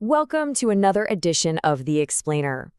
Welcome to another edition of The Explainer.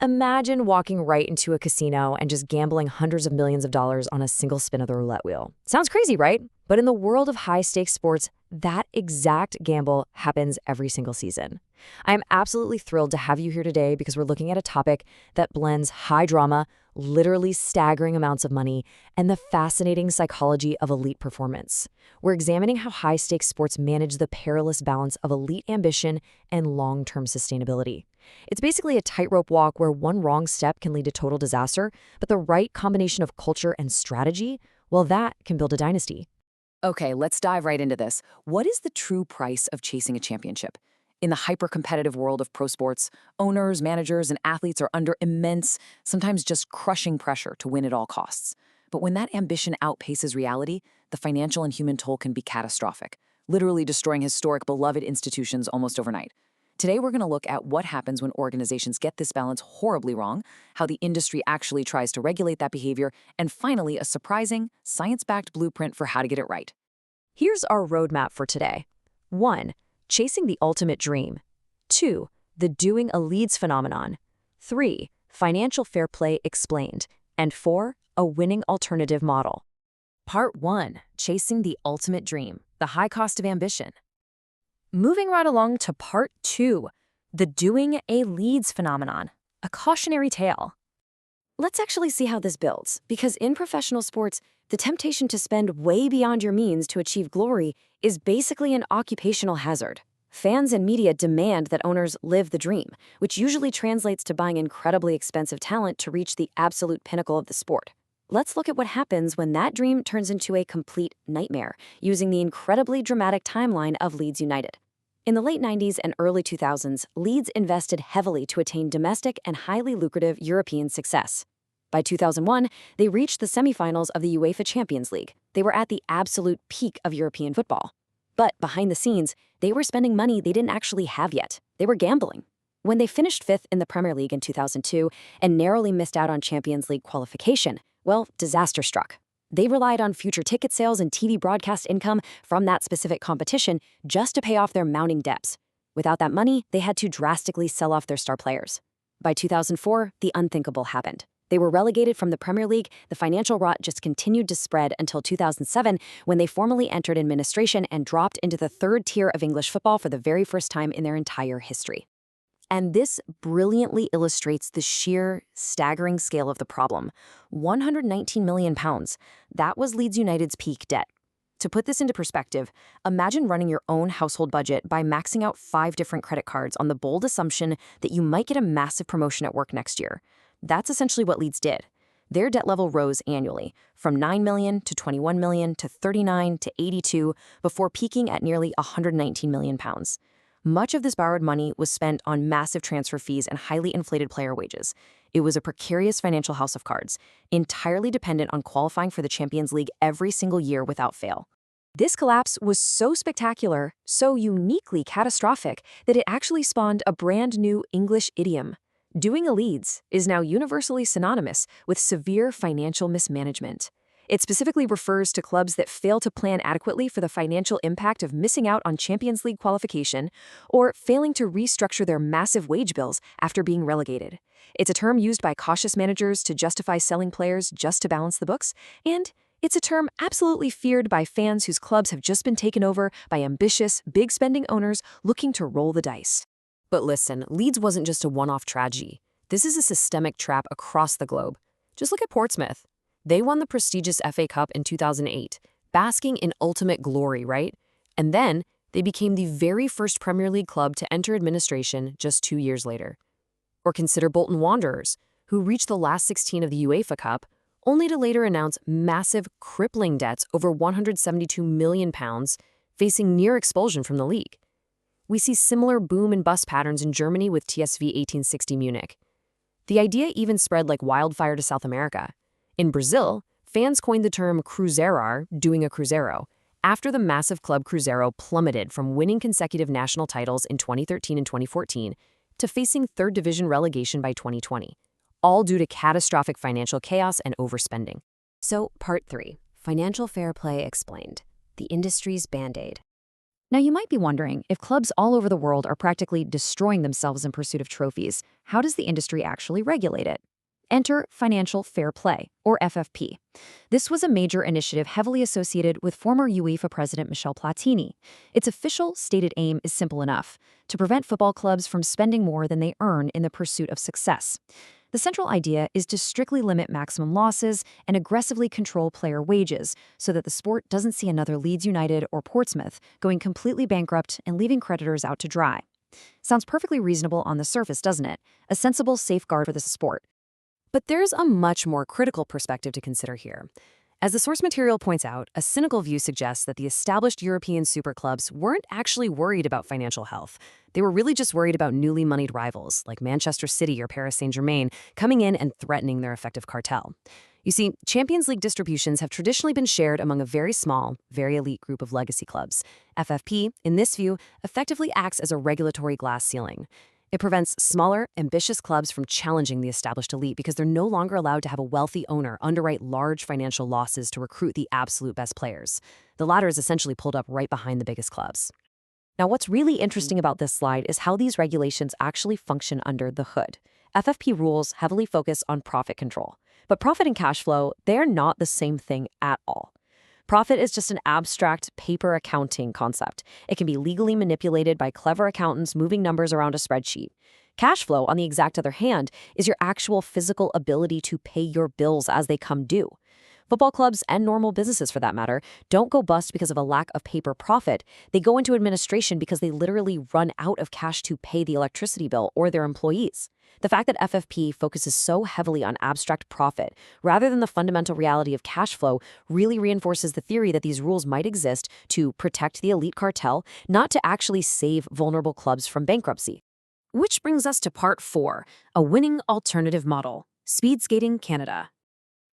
Imagine walking right into a casino and just gambling hundreds of millions of dollars on a single spin of the roulette wheel. Sounds crazy, right? But in the world of high-stakes sports, that exact gamble happens every single season. I am absolutely thrilled to have you here today because we're looking at a topic that blends high drama, literally staggering amounts of money, and the fascinating psychology of elite performance. We're examining how high-stakes sports manage the perilous balance of elite ambition and long-term sustainability. It's basically a tightrope walk where one wrong step can lead to total disaster, but the right combination of culture and strategy, well, that can build a dynasty. Okay, let's dive right into this. What is the true price of chasing a championship? In the hyper-competitive world of pro sports, owners, managers, and athletes are under immense, sometimes just crushing pressure to win at all costs. But when that ambition outpaces reality, the financial and human toll can be catastrophic, literally destroying historic, beloved institutions almost overnight. Today, we're going to look at what happens when organizations get this balance horribly wrong, how the industry actually tries to regulate that behavior, and finally, a surprising, science-backed blueprint for how to get it right. Here's our roadmap for today. 1. Chasing the ultimate dream. 2. The doing a Leeds phenomenon. 3. Financial fair play explained. And 4. A winning alternative model. Part 1. Chasing the ultimate dream. The high cost of ambition. Moving right along to Part 2. The doing a Leeds phenomenon. A cautionary tale. Let's actually see how this builds, because in professional sports, the temptation to spend way beyond your means to achieve glory is basically an occupational hazard. Fans and media demand that owners live the dream, which usually translates to buying incredibly expensive talent to reach the absolute pinnacle of the sport. Let's look at what happens when that dream turns into a complete nightmare, using the incredibly dramatic timeline of Leeds United. In the late 90s and early 2000s, Leeds invested heavily to attain domestic and highly lucrative European success. By 2001, they reached the semifinals of the UEFA Champions League. They were at the absolute peak of European football. But behind the scenes, they were spending money they didn't actually have yet. They were gambling. When they finished 5th in the Premier League in 2002 and narrowly missed out on Champions League qualification, well, disaster struck. They relied on future ticket sales and TV broadcast income from that specific competition just to pay off their mounting debts. Without that money, they had to drastically sell off their star players. By 2004, the unthinkable happened. They were relegated from the Premier League. The financial rot just continued to spread until 2007, when they formally entered administration and dropped into the third tier of English football for the very first time in their entire history. And this brilliantly illustrates the sheer, staggering scale of the problem. £119 million. That was Leeds United's peak debt. To put this into perspective, imagine running your own household budget by maxing out 5 different credit cards on the bold assumption that you might get a massive promotion at work next year. That's essentially what Leeds did. Their debt level rose annually, from $9 million to $21 million to $39 to $82, before peaking at nearly £119 million. Much of this borrowed money was spent on massive transfer fees and highly inflated player wages. It was a precarious financial house of cards, entirely dependent on qualifying for the Champions League every single year without fail. This collapse was so spectacular, so uniquely catastrophic, that it actually spawned a brand new English idiom. Doing a Leeds is now universally synonymous with severe financial mismanagement. It specifically refers to clubs that fail to plan adequately for the financial impact of missing out on Champions League qualification or failing to restructure their massive wage bills after being relegated. It's a term used by cautious managers to justify selling players just to balance the books, and it's a term absolutely feared by fans whose clubs have just been taken over by ambitious, big-spending owners looking to roll the dice. But listen, Leeds wasn't just a one-off tragedy. This is a systemic trap across the globe. Just look at Portsmouth. They won the prestigious FA Cup in 2008, basking in ultimate glory, right? And then they became the very first Premier League club to enter administration just 2 years later. Or consider Bolton Wanderers, who reached the last 16 of the UEFA Cup, only to later announce massive, crippling debts over £172 million, facing near expulsion from the league. We see similar boom and bust patterns in Germany with TSV 1860 Munich. The idea even spread like wildfire to South America. In Brazil, fans coined the term cruzeirar, doing a cruzeiro, after the massive club Cruzeiro plummeted from winning consecutive national titles in 2013 and 2014 to facing third division relegation by 2020, all due to catastrophic financial chaos and overspending. So, Part 3, Financial Fair Play Explained, the industry's Band-Aid. Now, you might be wondering, if clubs all over the world are practically destroying themselves in pursuit of trophies, how does the industry actually regulate it? Enter Financial Fair Play, or FFP. This was a major initiative heavily associated with former UEFA President Michel Platini. Its official stated aim is simple enough: to prevent football clubs from spending more than they earn in the pursuit of success. The central idea is to strictly limit maximum losses and aggressively control player wages so that the sport doesn't see another Leeds United or Portsmouth going completely bankrupt and leaving creditors out to dry. Sounds perfectly reasonable on the surface, doesn't it? A sensible safeguard for the sport. But there's a much more critical perspective to consider here. As the source material points out, a cynical view suggests that the established European superclubs weren't actually worried about financial health. They were really just worried about newly moneyed rivals, like Manchester City or Paris Saint-Germain, coming in and threatening their effective cartel. You see, Champions League distributions have traditionally been shared among a very small, very elite group of legacy clubs. FFP, in this view, effectively acts as a regulatory glass ceiling. It prevents smaller, ambitious clubs from challenging the established elite because they're no longer allowed to have a wealthy owner underwrite large financial losses to recruit the absolute best players. The latter is essentially pulled up right behind the biggest clubs. Now, what's really interesting about this slide is how these regulations actually function under the hood. FFP rules heavily focus on profit control. But profit and cash flow, they're not the same thing at all. Profit is just an abstract paper accounting concept. It can be legally manipulated by clever accountants moving numbers around a spreadsheet. Cash flow, on the exact other hand, is your actual physical ability to pay your bills as they come due. Football clubs, and normal businesses for that matter, don't go bust because of a lack of paper profit. They go into administration because they literally run out of cash to pay the electricity bill or their employees. The fact that FFP focuses so heavily on abstract profit rather than the fundamental reality of cash flow really reinforces the theory that these rules might exist to protect the elite cartel, not to actually save vulnerable clubs from bankruptcy. Which brings us to part 4, a winning alternative model: speed skating Canada.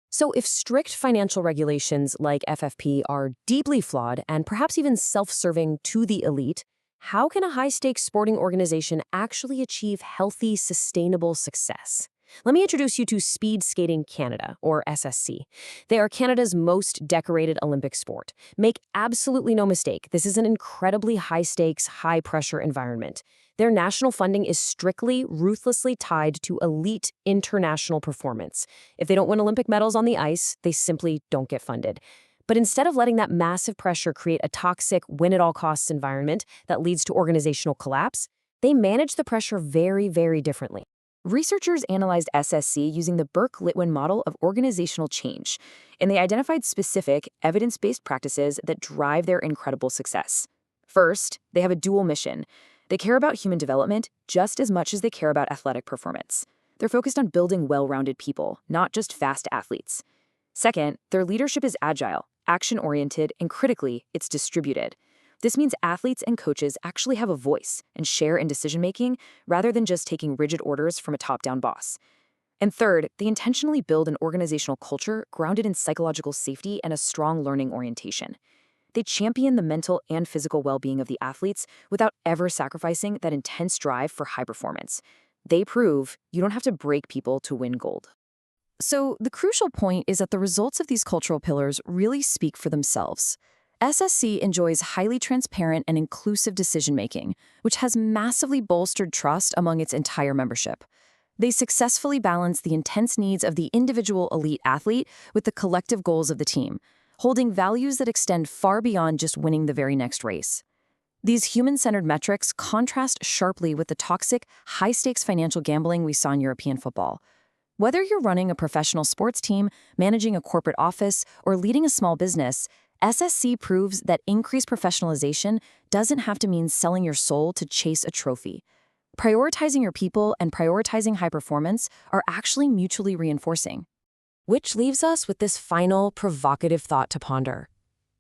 So if strict financial regulations like FFP are deeply flawed and perhaps even self-serving to the elite, how can a high-stakes sporting organization actually achieve healthy, sustainable success? Let me introduce you to Speed Skating Canada, or SSC. They are Canada's most decorated Olympic sport. Make absolutely no mistake, this is an incredibly high-stakes, high-pressure environment. Their national funding is strictly, ruthlessly tied to elite international performance. If they don't win Olympic medals on the ice, they simply don't get funded. But instead of letting that massive pressure create a toxic, win-at-all-costs environment that leads to organizational collapse, they manage the pressure very, very differently. Researchers analyzed SSC using the Burke-Litwin model of organizational change, and they identified specific, evidence-based practices that drive their incredible success. First, they have a dual mission. They care about human development just as much as they care about athletic performance. They're focused on building well-rounded people, not just fast athletes. Second, their leadership is agile, action-oriented, and critically, it's distributed. This means athletes and coaches actually have a voice and share in decision-making rather than just taking rigid orders from a top-down boss. And third, they intentionally build an organizational culture grounded in psychological safety and a strong learning orientation. They champion the mental and physical well-being of the athletes without ever sacrificing that intense drive for high performance. They prove you don't have to break people to win gold. So the crucial point is that the results of these cultural pillars really speak for themselves. SSC enjoys highly transparent and inclusive decision-making, which has massively bolstered trust among its entire membership. They successfully balance the intense needs of the individual elite athlete with the collective goals of the team, holding values that extend far beyond just winning the very next race. These human-centered metrics contrast sharply with the toxic, high-stakes financial gambling we saw in European football. Whether you're running a professional sports team, managing a corporate office, or leading a small business, SSC proves that increased professionalization doesn't have to mean selling your soul to chase a trophy. Prioritizing your people and prioritizing high performance are actually mutually reinforcing. Which leaves us with this final, provocative thought to ponder.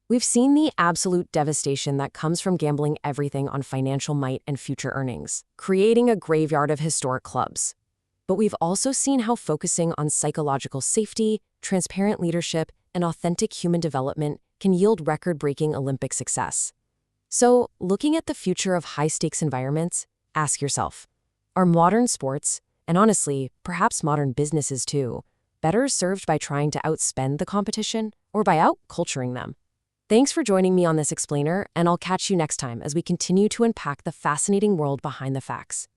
We've seen the absolute devastation that comes from gambling everything on financial might and future earnings, creating a graveyard of historic clubs. But we've also seen how focusing on psychological safety, transparent leadership, and authentic human development can yield record-breaking Olympic success. So, looking at the future of high-stakes environments, ask yourself, are modern sports, and honestly, perhaps modern businesses too, better served by trying to outspend the competition or by out-culturing them? Thanks for joining me on this explainer, and I'll catch you next time as we continue to unpack the fascinating world behind the facts.